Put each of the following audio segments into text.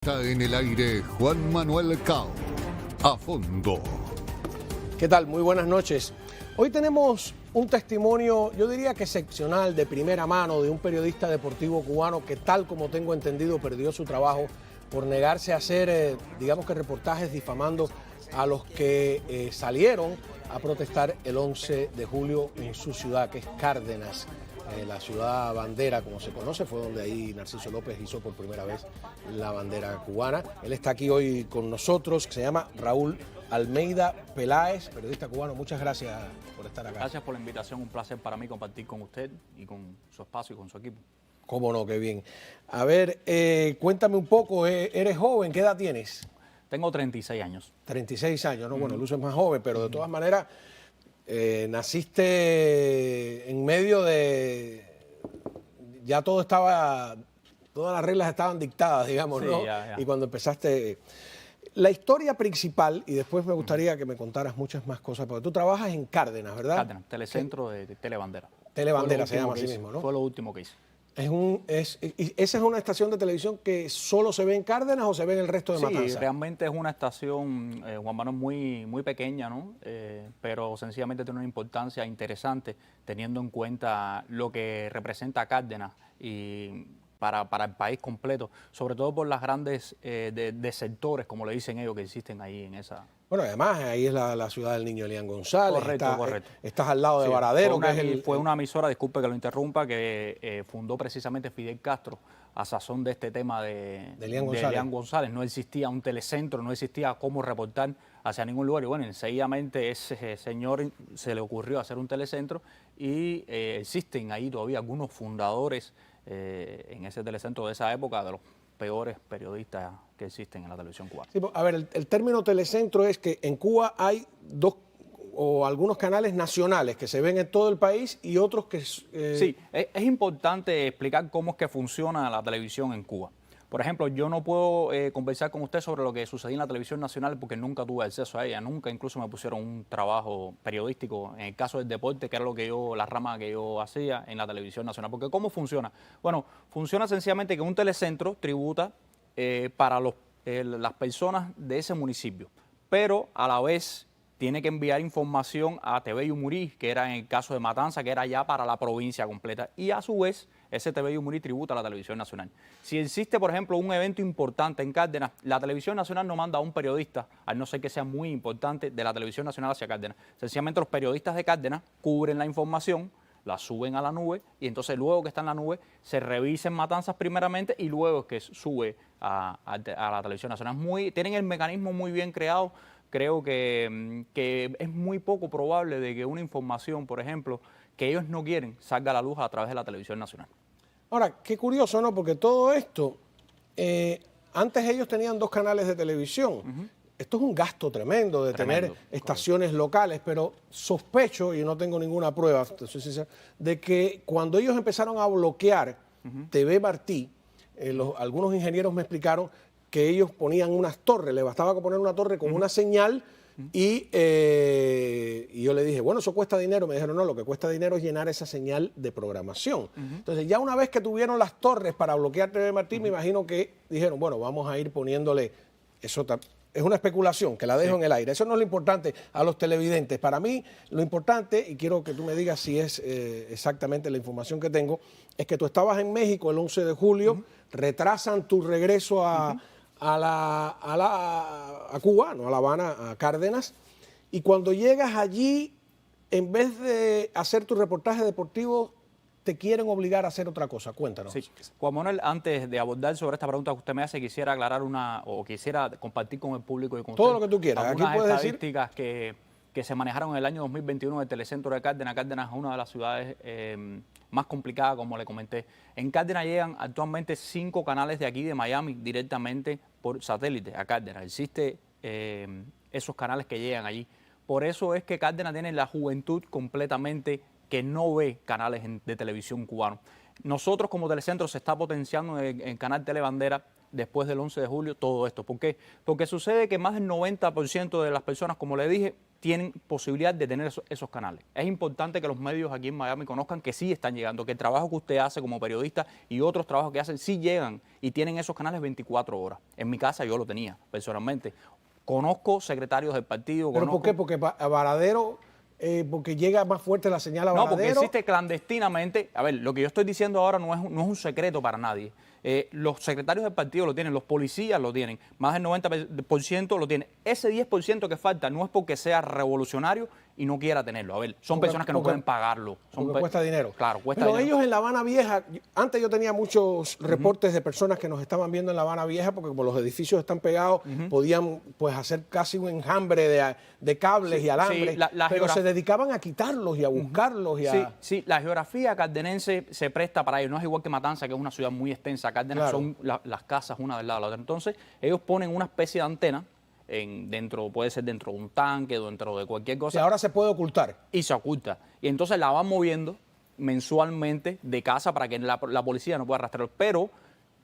Está en el aire Juan Manuel Cao. A fondo. ¿Qué tal? Muy buenas noches. Hoy tenemos un testimonio, yo diría que excepcional, de primera mano, de un periodista deportivo cubano que, tal como tengo entendido, perdió su trabajo por negarse a hacer, digamos que reportajes difamando a los que salieron a protestar el 11 de julio en su ciudad, que es Cárdenas. La ciudad bandera, como se conoce, fue donde ahí Narciso López hizo por primera vez la bandera cubana. Él está aquí hoy con nosotros, se llama Raúl Almeida Peláez, periodista cubano. Muchas gracias por estar acá. Gracias por la invitación, un placer para mí compartir con usted y con su espacio y con su equipo. Cómo no, qué bien. A ver, cuéntame un poco, eres joven, ¿qué edad tienes? Tengo 36 años. 36 años, ¿no? Bueno, Luz es más joven, pero de todas maneras... naciste en medio de, ya todo estaba, todas las reglas estaban dictadas, digamos, sí, ¿no? Ya. Y cuando empezaste, la historia principal, y después me gustaría que me contaras muchas más cosas, porque tú trabajas en Cárdenas, ¿verdad? Cárdenas, telecentro de Telebandera. Telebandera se llama así mismo, ¿no? Fue lo último que hice. ¿Esa es una estación de televisión que solo se ve en Cárdenas o se ve en el resto de Matanzas? Sí, realmente es una estación, Juan Manuel, muy pequeña, ¿no? Pero sencillamente tiene una importancia interesante teniendo en cuenta lo que representa Cárdenas y para el país completo, sobre todo por las grandes de sectores, como le dicen ellos, que existen ahí en esa... Bueno, además, ahí es la ciudad del niño Elian González. Correcto. Estás al lado de Varadero, fue una emisora, disculpe que lo interrumpa, que fundó precisamente Fidel Castro a sazón de este tema de Elian González. No existía un telecentro, no existía cómo reportar hacia ningún lugar. Y bueno, enseguidamente ese señor se le ocurrió hacer un telecentro y existen ahí todavía algunos fundadores en ese telecentro de esa época, de los peores periodistas que existen en la televisión cubana. Sí, a ver, el término telecentro es que en Cuba hay dos o algunos canales nacionales que se ven en todo el país y otros que... Sí, es importante explicar cómo es que funciona la televisión en Cuba. Por ejemplo, yo no puedo conversar con usted sobre lo que sucedía en la televisión nacional porque nunca tuve acceso a ella, nunca incluso me pusieron un trabajo periodístico en el caso del deporte, que era la rama que yo hacía en la televisión nacional. Porque ¿cómo funciona? Bueno, funciona sencillamente que un telecentro tributa para las personas de ese municipio, pero a la vez tiene que enviar información a TV Yumurí, que era en el caso de Matanza, que era ya para la provincia completa, y a su vez ese TV Yumurí tributa a la televisión nacional. Si existe, por ejemplo, un evento importante en Cárdenas, la televisión nacional no manda a un periodista, a no ser que sea muy importante, de la televisión nacional hacia Cárdenas. Sencillamente los periodistas de Cárdenas cubren la información, la suben a la nube y entonces luego que está en la nube se revisa en Matanzas primeramente y luego es que sube a la televisión nacional. Tienen el mecanismo muy bien creado. Creo que es muy poco probable de que una información, por ejemplo, que ellos no quieren, salga a la luz a través de la televisión nacional. Ahora, qué curioso, ¿no? Porque todo esto, antes ellos tenían dos canales de televisión. Esto es un gasto tremendo de tener estaciones locales, pero sospecho, y no tengo ninguna prueba, soy sincero, de que cuando ellos empezaron a bloquear TV Martí, algunos ingenieros me explicaron que ellos ponían unas torres, le bastaba poner una torre con una señal y yo le dije, bueno, eso cuesta dinero. Me dijeron, no, lo que cuesta dinero es llenar esa señal de programación. Entonces, ya una vez que tuvieron las torres para bloquear TV Martí, me imagino que dijeron, bueno, vamos a ir poniéndole eso. Es una especulación que la dejo en el aire. Eso no es lo importante a los televidentes. Para mí, lo importante, y quiero que tú me digas si es exactamente la información que tengo, es que tú estabas en México el 11 de julio, retrasan tu regreso a Cuba, no a La Habana, a Cárdenas, y cuando llegas allí, en vez de hacer tu reportaje deportivo, te quieren obligar a hacer otra cosa. Cuéntanos. Sí, Juan Manuel, antes de abordar sobre esta pregunta que usted me hace, quisiera aclarar quisiera compartir con el público y con todo usted lo que tú quieras. algunas Aquí puedes estadísticas que se manejaron en el año 2021 en el telecentro de Cárdenas. Cárdenas es una de las ciudades más complicadas, como le comenté. En Cárdenas llegan actualmente 5 canales de aquí de Miami directamente por satélite a Cárdenas. Existen esos canales que llegan allí. Por eso es que Cárdenas tiene la juventud completamente que no ve canales de televisión cubanos. Nosotros como Telecentro se está potenciando en el canal Telebandera después del 11 de julio todo esto. ¿Por qué? Porque sucede que más del 90% de las personas, como le dije, tienen posibilidad de tener esos canales. Es importante que los medios aquí en Miami conozcan que sí están llegando, que el trabajo que usted hace como periodista y otros trabajos que hacen sí llegan y tienen esos canales 24 horas. En mi casa yo lo tenía, personalmente. Conozco secretarios del partido. ¿Pero por qué? Porque a Varadero, porque llega más fuerte la señal a Varadero. No, porque existe clandestinamente. A ver, lo que yo estoy diciendo ahora no es un secreto para nadie. Los secretarios del partido lo tienen, los policías lo tienen, más del 90% lo tienen. Ese 10% que falta no es porque sea revolucionario y no quiera tenerlo. A ver, son personas que no pueden pagarlo. Porque cuesta dinero. Claro, cuesta Pero dinero. ellos en La Habana Vieja, antes yo tenía muchos reportes de personas que nos estaban viendo en La Habana Vieja, porque como los edificios están pegados, podían pues hacer casi un enjambre de cables y alambres, pero se dedicaban a quitarlos y a buscarlos. Sí, la geografía cardenense se presta para ello. No es igual que Matanza, que es una ciudad muy extensa. Cárdenas son las casas una del lado de la otra. Entonces, ellos ponen una especie de antena puede ser dentro de un tanque, dentro de cualquier cosa. Y ahora se puede ocultar. Y se oculta. Y entonces la van moviendo mensualmente de casa para que la policía no pueda arrastrarlo. Pero,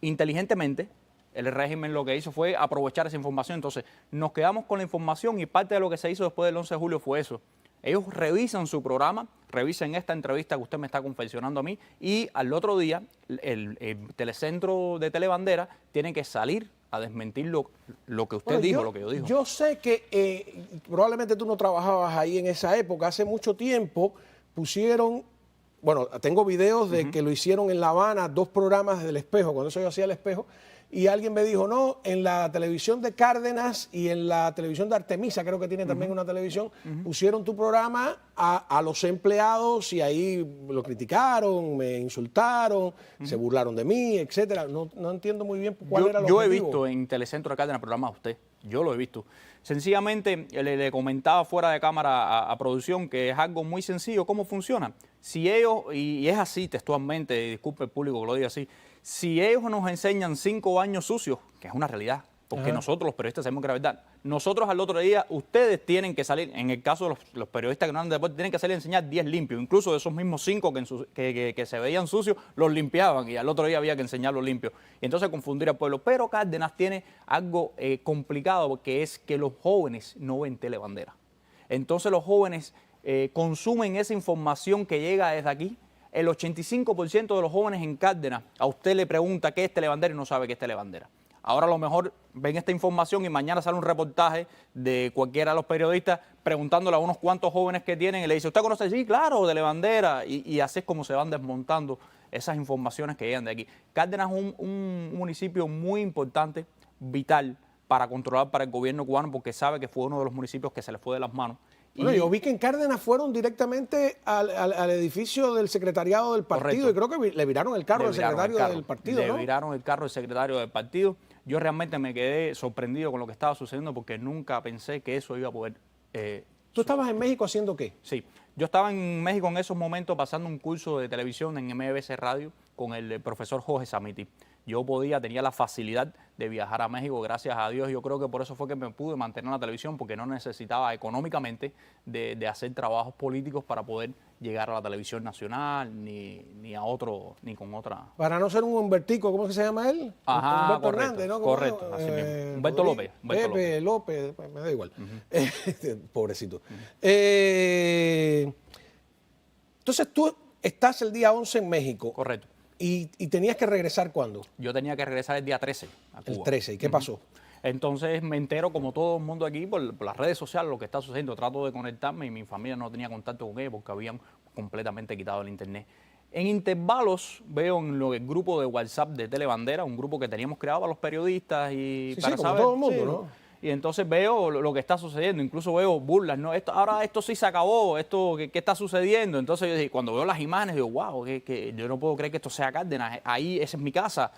inteligentemente, el régimen lo que hizo fue aprovechar esa información. Entonces, nos quedamos con la información y parte de lo que se hizo después del 11 de julio fue eso. Ellos revisan su programa, revisen esta entrevista que usted me está confeccionando a mí y al otro día el telecentro de Telebandera tiene que salir a desmentir lo que usted dijo, lo que yo digo. Yo sé que probablemente tú no trabajabas ahí en esa época. Hace mucho tiempo pusieron, bueno, tengo videos de que lo hicieron en La Habana, 2 programas del Espejo, cuando eso yo hacía El Espejo, y alguien me dijo, no, en la televisión de Cárdenas y en la televisión de Artemisa, creo que tiene también una televisión, pusieron tu programa a los empleados y ahí lo criticaron, me insultaron, se burlaron de mí, etcétera. No entiendo muy bien cuál era el objetivo. Yo he visto en Telecentro de Cárdenas programas a usted, yo lo he visto. Sencillamente le comentaba fuera de cámara a producción que es algo muy sencillo, ¿cómo funciona? Si ellos, y es así textualmente, disculpe el público que lo diga así, si ellos nos enseñan 5 años sucios, que es una realidad, porque nosotros los periodistas sabemos que es verdad, nosotros al otro día, ustedes tienen que salir, en el caso de los periodistas que no hablan de deporte, tienen que salir a enseñar 10 limpios, incluso de esos mismos 5 que se veían sucios, los limpiaban y al otro día había que enseñarlos limpios. Y entonces confundir al pueblo. Pero Cárdenas tiene algo complicado, que es que los jóvenes no ven Telebandera. Entonces los jóvenes consumen esa información que llega desde aquí. El 85% de los jóvenes en Cárdenas, a usted le pregunta qué es Telebandera y no sabe qué es Telebandera. Ahora a lo mejor ven esta información y mañana sale un reportaje de cualquiera de los periodistas preguntándole a unos cuantos jóvenes que tienen y le dice, ¿usted conoce? Sí, claro, Telebandera. Y así es como se van desmontando esas informaciones que llegan de aquí. Cárdenas es un municipio muy importante, vital, para controlar para el gobierno cubano, porque sabe que fue uno de los municipios que se le fue de las manos. Bueno, yo vi que en Cárdenas fueron directamente al edificio del secretariado del partido. Correcto. Y creo que le viraron el carro al secretario del partido, ¿no? Le viraron el carro al secretario del partido. Yo realmente me quedé sorprendido con lo que estaba sucediendo porque nunca pensé que eso iba a poder... ¿Tú estabas en México haciendo qué? Sí, yo estaba en México en esos momentos pasando un curso de televisión en MBC Radio con el profesor Jorge Samiti. Yo tenía la facilidad de viajar a México, gracias a Dios. Yo creo que por eso fue que me pude mantener en la televisión, porque no necesitaba económicamente de hacer trabajos políticos para poder llegar a la televisión nacional, ni con otra. Para no ser un Humbertico, ¿cómo es que se llama él? Ajá, Humberto Hernández, ¿no? Correcto, así mismo. Humberto López. Pepe López, me da igual. Pobrecito. Entonces tú estás el día 11 en México. Correcto. ¿Y tenías que regresar cuándo? Yo tenía que regresar el día 13 a Cuba. El 13, ¿y qué pasó? Entonces me entero, como todo el mundo aquí, por las redes sociales, lo que está sucediendo. Trato de conectarme y mi familia no tenía contacto con ellos porque habían completamente quitado el internet. En intervalos veo en el grupo de WhatsApp de Telebandera, un grupo que teníamos creado para los periodistas y para como saber, todo el mundo, ¿no? Y entonces veo lo que está sucediendo, incluso veo burlas, ¿no? Ahora esto sí se acabó, ¿qué está sucediendo? Entonces yo, cuando veo las imágenes digo, wow, que yo no puedo creer que esto sea Cárdenas, ahí esa es mi casa,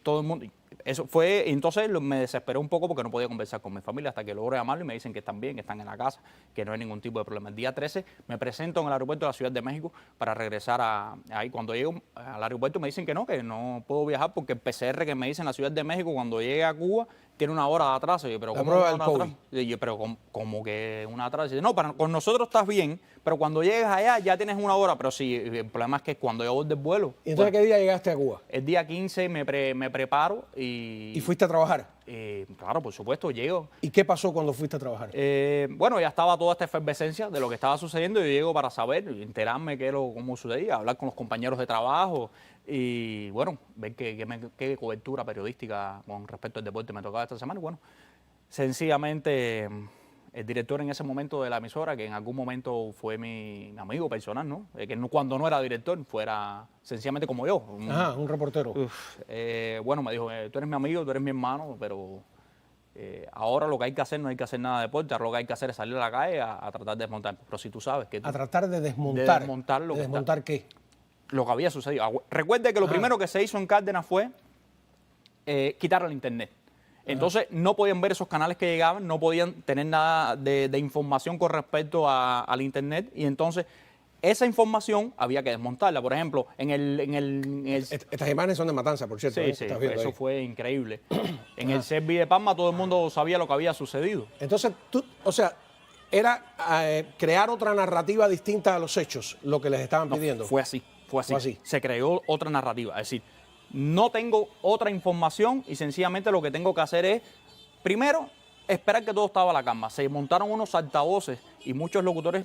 todo el mundo... Eso fue, entonces me desesperé un poco porque no podía conversar con mi familia hasta que logro llamarlo y me dicen que están bien, que están en la casa, que no hay ningún tipo de problema. El día 13 me presento en el aeropuerto de la Ciudad de México para regresar ahí. Cuando llego al aeropuerto me dicen que no puedo viajar porque el PCR que me dicen en la Ciudad de México cuando llegue a Cuba, tiene una hora de atraso. Y yo, pero La ¿cómo prueba una del hora de COVID. atraso? Y yo, pero ¿cómo que una atraso? Y dice, no, con nosotros estás bien, pero cuando llegues allá ya tienes una hora. Pero sí, el problema es que cuando yo voy del vuelo, ¿Y entonces qué día llegaste a Cuba? el día 15 me preparo y... ¿Y fuiste a trabajar? claro, por supuesto, llego. ¿Y qué pasó cuando fuiste a trabajar? Bueno, ya estaba toda esta efervescencia de lo que estaba sucediendo. Yo llego para saber, enterarme cómo sucedía, hablar con los compañeros de trabajo y, bueno, ver qué cobertura periodística con respecto al deporte me tocaba esta semana. Y, bueno, sencillamente el director en ese momento de la emisora, que en algún momento fue mi amigo personal, ¿no? Cuando no era director, fuera sencillamente como yo. Ajá, un reportero. Bueno, me dijo, tú eres mi amigo, tú eres mi hermano, pero ahora lo que hay que hacer no hay que hacer nada de deporte, ahora lo que hay que hacer es salir a la calle a tratar de desmontar. Pero si tú sabes que A tratar de desmontar. desmontar ¿Desmontar qué? lo que había sucedido. Recuerde que lo primero que se hizo en Cárdenas fue quitar el internet. Entonces no podían ver esos canales que llegaban, no podían tener nada de información con respecto al internet y entonces esa información había que desmontarla. Por ejemplo, Estas imágenes son de Matanza, por cierto. Sí, ¿eh? sí, Estás viendo eso ahí. fue increíble. En el Servi de Palma todo el mundo sabía lo que había sucedido. Entonces, o sea, era crear otra narrativa distinta a los hechos, lo que les estaban pidiendo. Fue así. Fue así. Se creó otra narrativa. Es decir, no tengo otra información y sencillamente lo que tengo que hacer es, primero, esperar que todo estaba a la calma. Se montaron unos altavoces y muchos locutores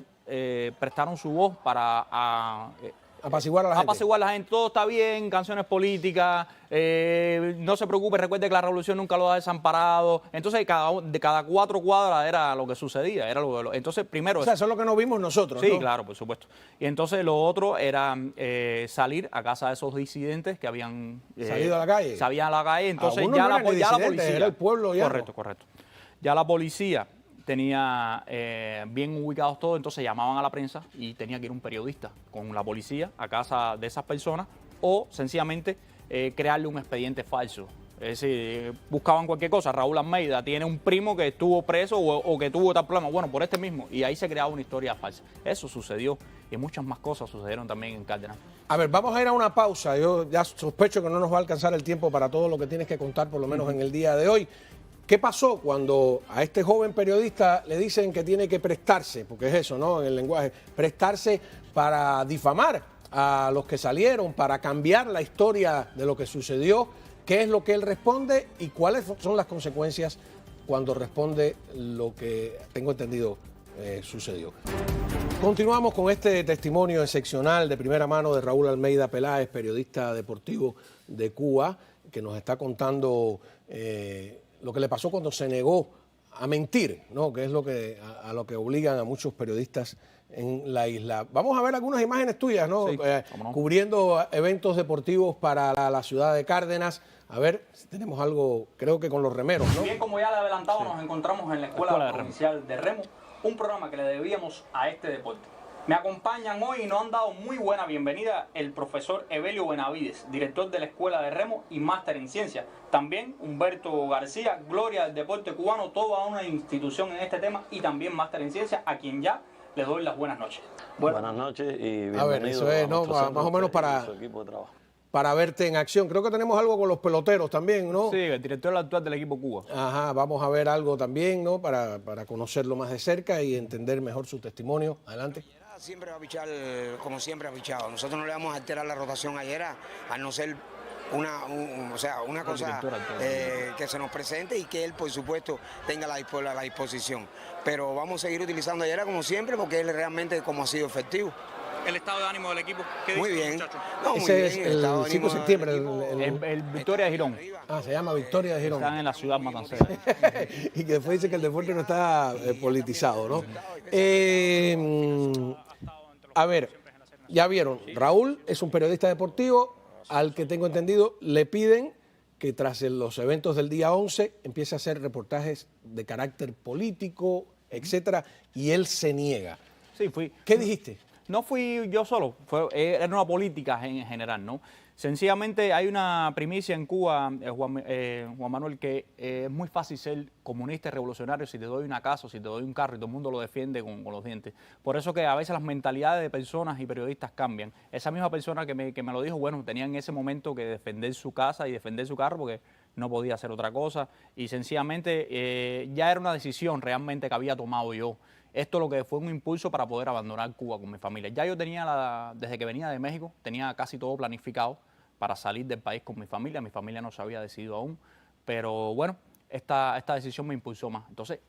prestaron su voz para apaciguar a la gente. apaciguar a la gente. Todo está bien, canciones políticas, no se preocupe, recuerde que la revolución nunca lo ha desamparado. Entonces, de cada 4 cuadras era lo que sucedía. Entonces, primero... O sea, eso es lo que no vimos nosotros, Sí, ¿no? claro, por supuesto. Y entonces lo otro era salir a casa de esos disidentes que habían... ¿Salido a la calle? Salían a la calle, entonces Algunos ya no la eran ni disidentes, policía... era el pueblo ya. Correcto. Ya la policía tenía bien ubicados todos, entonces llamaban a la prensa y tenía que ir un periodista con la policía a casa de esas personas o sencillamente crearle un expediente falso. Es decir, buscaban cualquier cosa. Raúl Almeida tiene un primo que estuvo preso o que tuvo tal problema. Bueno, por este mismo. Y ahí se creaba una historia falsa. Eso sucedió y muchas más cosas sucedieron también en Cárdenas. A ver, vamos a ir a una pausa. Yo ya sospecho que no nos va a alcanzar el tiempo para todo lo que tienes que contar, por lo menos en el día de hoy. ¿Qué pasó cuando a este joven periodista le dicen que tiene que prestarse, porque es eso, ¿no? En el lenguaje, prestarse para difamar a los que salieron, para cambiar la historia de lo que sucedió? ¿Qué es lo que él responde y cuáles son las consecuencias cuando responde lo que, tengo entendido, sucedió? Continuamos con este testimonio excepcional de primera mano de Raúl Almeida Peláez, periodista deportivo de Cuba, que nos está contando lo que le pasó cuando se negó a mentir, ¿no? Que es a lo que obligan a muchos periodistas en la isla. Vamos a ver algunas imágenes tuyas, ¿no? Sí, cómo no. Cubriendo eventos deportivos para la ciudad de Cárdenas. A ver si tenemos algo, creo que con los remeros, ¿no? Bien, como ya le adelantaba, nos encontramos en la Escuela Provincial de Remo, un programa que le debíamos a este deporte. Me acompañan hoy y nos han dado muy buena bienvenida el profesor Evelio Benavides, director de la Escuela de Remo y máster en ciencias. También Humberto García, gloria del deporte cubano, toda una institución en este tema y también máster en ciencias, a quien ya le doy las buenas noches. Buenas noches y bienvenido a ver, eso es, ¿no? Más o menos su equipo de trabajo. Para verte en acción. Creo que tenemos algo con los peloteros también, ¿no? Sí, el director actual del equipo Cuba. Ajá, vamos a ver algo también, ¿no? Para conocerlo más de cerca y entender mejor su testimonio. Adelante. Siempre va a pichar como siempre ha pichado. Nosotros no le vamos a alterar la rotación ayer, al no ser una cosa que se nos presente y que él, por supuesto, tenga la disposición. Pero vamos a seguir utilizando a Yera como siempre porque él realmente como ha sido efectivo. El estado de ánimo del equipo, ¿qué Muy dice, bien. muchachos? No, muy Ese bien. es estado el de 5 de ánimo septiembre. del equipo El Victoria de Girón. Se llama Victoria de Girón. Están en la ciudad matancera. Y que después dice que el deporte no está politizado, ¿no? A ver, ya vieron, Raúl es un periodista deportivo al que tengo entendido le piden que tras los eventos del día 11 empiece a hacer reportajes de carácter político, etcétera, y él se niega. Sí, fui. ¿Qué dijiste? No fui yo solo, era una política en general, ¿no? Sencillamente hay una primicia en Cuba, Juan Manuel, que es muy fácil ser comunista y revolucionario si te doy una casa, si te doy un carro y todo el mundo lo defiende con los dientes. Por eso que a veces las mentalidades de personas y periodistas cambian. Esa misma persona que me lo dijo, bueno, tenía en ese momento que defender su casa y defender su carro porque no podía hacer otra cosa y sencillamente ya era una decisión realmente que había tomado yo. Esto lo que fue un impulso para poder abandonar Cuba con mi familia. Ya yo tenía, desde que venía de México, tenía casi todo planificado para salir del país con mi familia no se había decidido aún, pero bueno, esta decisión me impulsó más. Entonces,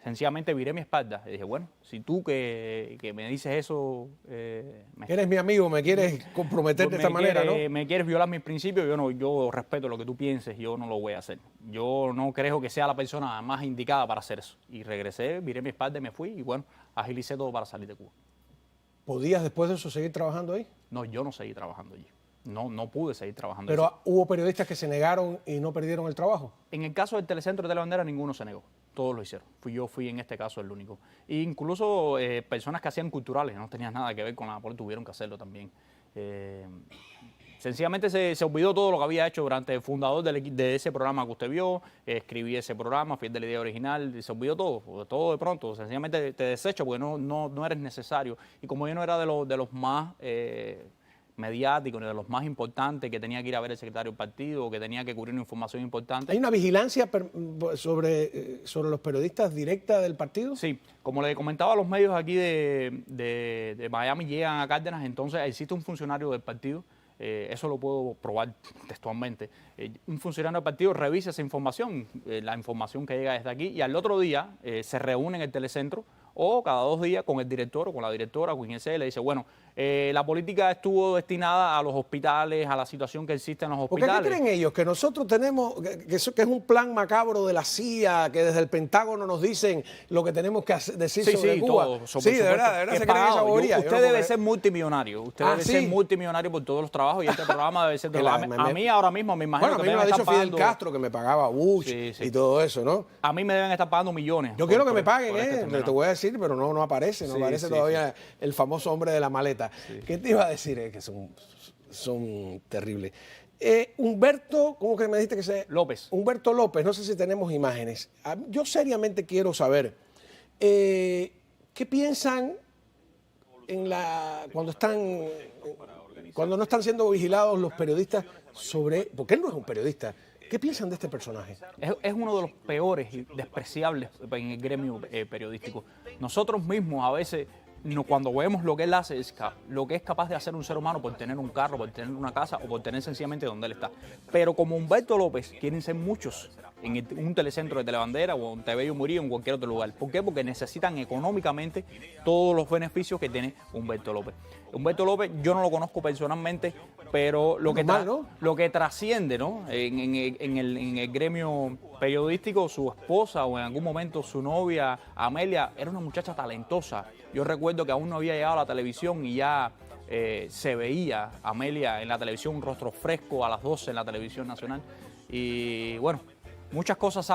sencillamente viré mi espalda y dije, bueno, si tú que me dices eso... Eres mi amigo, me quieres comprometer de esta manera, ¿no? Me quieres violar mis principios, yo respeto lo que tú pienses, yo no lo voy a hacer. Yo no creo que sea la persona más indicada para hacer eso. Y regresé, viré mi espalda y me fui y bueno, agilicé todo para salir de Cuba. ¿Podías después de eso seguir trabajando ahí? No, yo no seguí trabajando allí. No pude seguir trabajando. Pero hubo periodistas que se negaron y no perdieron el trabajo. En el caso del Telecentro de Telebandera, ninguno se negó. Todos lo hicieron. Fui en este caso el único. E incluso personas que hacían culturales, no tenían nada que ver con la política, tuvieron que hacerlo también. Sencillamente se olvidó todo lo que había hecho durante el fundador de ese programa que usted vio, escribí ese programa, fiel de la idea original, se olvidó todo de pronto. Sencillamente te desecho porque no eres necesario. Y como yo no era de los más... mediático, de los más importantes, que tenía que ir a ver el secretario del partido, que tenía que cubrir una información importante. ¿Hay una vigilancia sobre los periodistas directa del partido? Sí, como le comentaba a los medios aquí de Miami, llegan a Cárdenas, entonces existe un funcionario del partido, eso lo puedo probar textualmente, un funcionario del partido revisa esa información, la información que llega desde aquí, y al otro día se reúne en el telecentro, o cada 2 días con el director o con la directora, con quien sea, le dice, bueno, la política estuvo destinada a los hospitales, a la situación que existe en los hospitales. ¿Por qué creen ellos que nosotros tenemos, que es un plan macabro de la CIA, que desde el Pentágono nos dicen lo que tenemos que decir sobre Cuba? Todo, sí, de verdad se creen esa bobería. Usted debe ser multimillonario, ser multimillonario por todos los trabajos y este programa debe ser de a mí ahora mismo me imagino que me ha dicho Fidel Castro que me pagaba Bush y todo eso, ¿no? A mí me deben estar pagando millones. Yo quiero que me paguen, te voy a decir, pero no aparece, todavía el famoso hombre de la maleta. Sí. ¿Qué te iba a decir? Que son terribles. Humberto, ¿cómo que me dijiste que se...? López. Humberto López, no sé si tenemos imágenes. Yo seriamente quiero saber, ¿qué piensan cuando no están siendo vigilados los periodistas sobre... Porque él no es un periodista. ¿Qué piensan de este personaje? Es uno de los peores y despreciables en el gremio periodístico. Nosotros mismos a veces, cuando vemos lo que él hace, lo que es capaz de hacer un ser humano por tener un carro, por tener una casa o por tener sencillamente donde él está. Pero como Humberto López, quieren ser muchos en un telecentro de Telebandera o en TV Murillo o en cualquier otro lugar. ¿Por qué? Porque necesitan económicamente todos los beneficios que tiene Humberto López. Humberto López, yo no lo conozco personalmente, pero lo que trasciende, ¿no? en el gremio periodístico, su esposa o en algún momento su novia, Amelia, era una muchacha talentosa. Yo recuerdo que aún no había llegado a la televisión y ya se veía a Amelia en la televisión, un rostro fresco a las 12 en la televisión nacional. Y bueno, muchas cosas se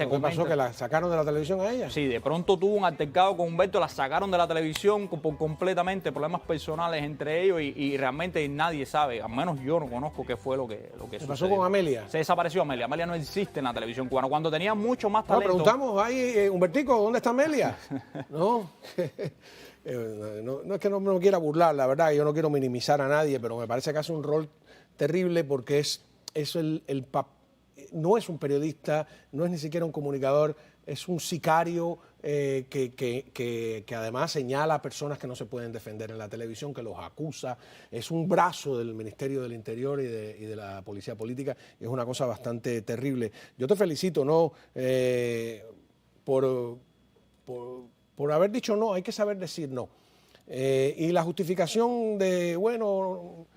¿Qué pasó? ¿Que la sacaron de la televisión a ella? Sí, de pronto tuvo un altercado con Humberto, la sacaron de la televisión completamente, problemas personales entre ellos y realmente nadie sabe, al menos yo no conozco qué fue lo que sucedió. ¿Qué pasó con Amelia? Se desapareció Amelia. Amelia no existe en la televisión cubana. Cuando tenía mucho más talento... preguntamos ahí, Humbertico, ¿dónde está Amelia? No, no es que no me quiera burlar, la verdad, yo no quiero minimizar a nadie, pero me parece que hace un rol terrible porque es el papel. No es un periodista, no es ni siquiera un comunicador, es un sicario que además señala a personas que no se pueden defender en la televisión, que los acusa, es un brazo del Ministerio del Interior y de la Policía Política, y es una cosa bastante terrible. Yo te felicito, ¿no? Por haber dicho no, hay que saber decir no. Y la justificación de, bueno,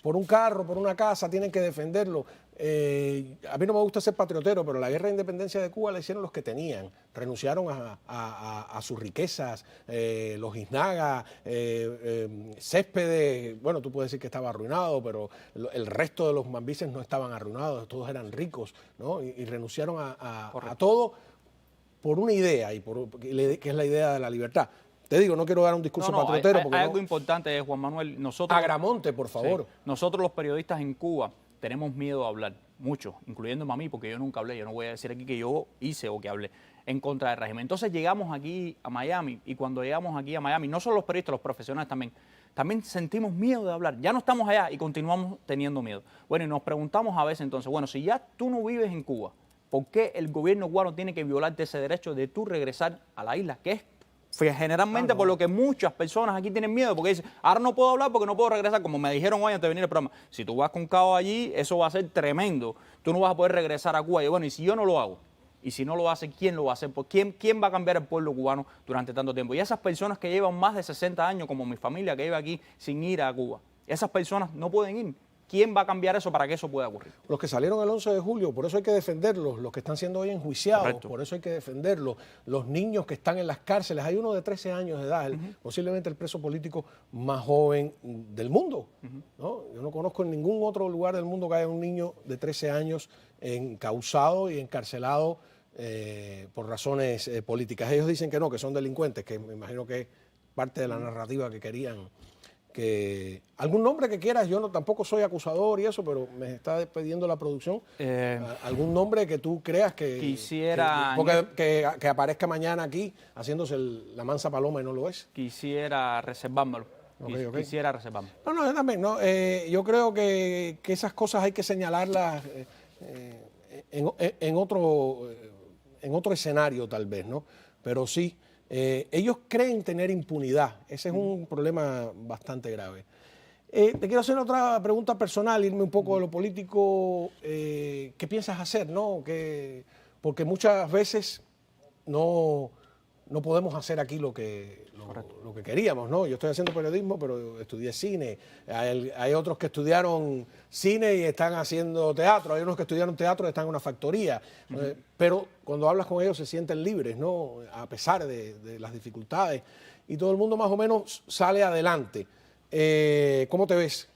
por un carro, por una casa, tienen que defenderlo. A mí no me gusta ser patriotero, pero la guerra de independencia de Cuba la hicieron los que tenían. Renunciaron a sus riquezas, los Iznaga, Céspedes, bueno, tú puedes decir que estaba arruinado, pero el resto de los mambises no estaban arruinados, todos eran ricos, ¿no? Y renunciaron a todo por una idea, que es la idea de la libertad. Te digo, no quiero dar un discurso patriotero. Hay algo importante, Juan Manuel. Agramonte, por favor. Sí, nosotros los periodistas en Cuba tenemos miedo a hablar. muchos, incluyéndome a mí, porque yo nunca hablé, yo no voy a decir aquí que yo hice o que hablé en contra del régimen. Entonces llegamos aquí a Miami, y cuando llegamos aquí a Miami, no solo los periodistas, los profesionales también sentimos miedo de hablar. Ya no estamos allá y continuamos teniendo miedo. Bueno, y nos preguntamos a veces entonces, bueno, si ya tú no vives en Cuba, ¿por qué el gobierno cubano tiene que violarte ese derecho de tú regresar a la isla? Que es generalmente por lo que muchas personas aquí tienen miedo, porque dicen, ahora no puedo hablar porque no puedo regresar, como me dijeron hoy antes de venir al programa. Si tú vas con Cao allí, eso va a ser tremendo. Tú no vas a poder regresar a Cuba. Y bueno, y si yo no lo hago, y si no lo hace, ¿quién lo va a hacer? ¿Quién va a cambiar el pueblo cubano durante tanto tiempo? Y esas personas que llevan más de 60 años, como mi familia, que lleva aquí sin ir a Cuba, esas personas no pueden ir. ¿Quién va a cambiar eso para que eso pueda ocurrir? Los que salieron el 11 de julio, por eso hay que defenderlos, los que están siendo hoy enjuiciados, Correcto. por eso hay que defenderlos, los niños que están en las cárceles, hay uno de 13 años de edad, posiblemente el preso político más joven del mundo, ¿no? Yo no conozco en ningún otro lugar del mundo que haya un niño de 13 años encausado y encarcelado por razones políticas. Ellos dicen que no, que son delincuentes, que me imagino que es parte de la narrativa que querían. Que algún nombre que quieras, yo tampoco soy acusador y eso, pero me está pidiendo la producción algún nombre que tú creas que quisiera que aparezca mañana aquí haciéndose la mansa paloma y no lo es. Quisiera reservármelo. Ok. Quisiera reservármelo. No, yo también, no. Yo creo que esas cosas hay que señalarlas en otro escenario tal vez, ¿no? Pero sí. Ellos creen tener impunidad. Ese es un problema bastante grave. Te quiero hacer otra pregunta personal, irme un poco de lo político. ¿Qué piensas hacer, no? Porque muchas veces no podemos hacer aquí lo que queríamos, ¿no? Yo estoy haciendo periodismo, pero estudié cine. Hay otros que estudiaron cine y están haciendo teatro. Hay unos que estudiaron teatro y están en una factoría. Pero cuando hablas con ellos se sienten libres, ¿no? A pesar de las dificultades. Y todo el mundo más o menos sale adelante. ¿Cómo te ves?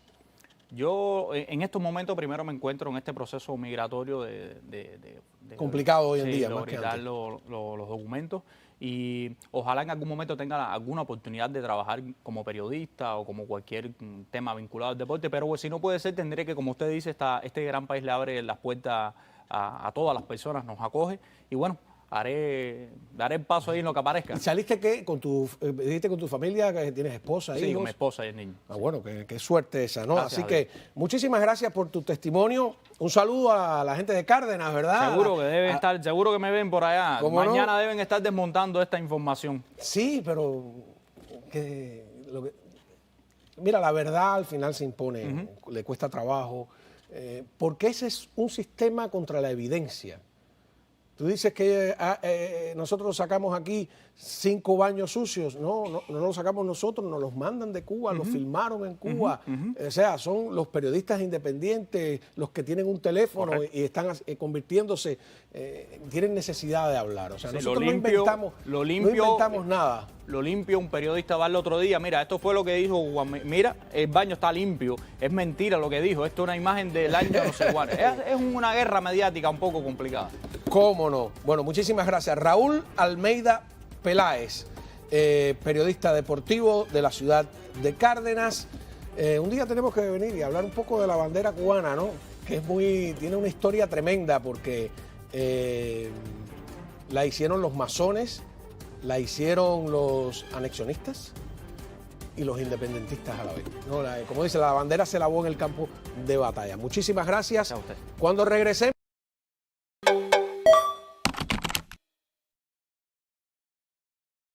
Yo en estos momentos primero me encuentro en este proceso migratorio de complicado hoy en día, más que lograr antes. los documentos, y ojalá en algún momento tenga alguna oportunidad de trabajar como periodista o como cualquier tema vinculado al deporte, pero si no puede ser, tendré que, como usted dice, este gran país le abre las puertas a todas las personas, nos acoge, y bueno, daré el paso ahí en lo que aparezca. ¿Y saliste qué? ¿Dijiste con tu familia que tienes esposa, Sí, hijos? con mi esposa y el niño. Ah, bueno, qué suerte esa, ¿no? Gracias, Así que muchísimas gracias por tu testimonio. Un saludo a la gente de Cárdenas, ¿verdad? Seguro que deben estar, seguro que me ven por allá. ¿Cómo no? Mañana deben estar desmontando esta información. Sí, pero mira, la verdad al final se impone, le cuesta trabajo, porque ese es un sistema contra la evidencia. Tú dices que nosotros sacamos aquí 5 baños sucios. No los sacamos nosotros, nos los mandan de Cuba, los filmaron en Cuba. O sea, son los periodistas independientes los que tienen un teléfono. Correcto. Y están convirtiéndose, tienen necesidad de hablar. O sea, sí, nosotros no inventamos nada. Lo limpio, un periodista va el otro día, mira, esto fue lo que dijo Juan, mira, el baño está limpio, es mentira lo que dijo, esto es una imagen del año no sé cuál. Es una guerra mediática un poco complicada. ¿Cómo no? Bueno, muchísimas gracias. Raúl Almeida Peláez, periodista deportivo de la ciudad de Cárdenas. Un día tenemos que venir y hablar un poco de la bandera cubana, ¿no? Que tiene una historia tremenda porque la hicieron los masones, la hicieron los anexionistas y los independentistas a la vez, ¿no? Como dice, la bandera se lavó en el campo de batalla. Muchísimas gracias. A usted. Cuando regresemos.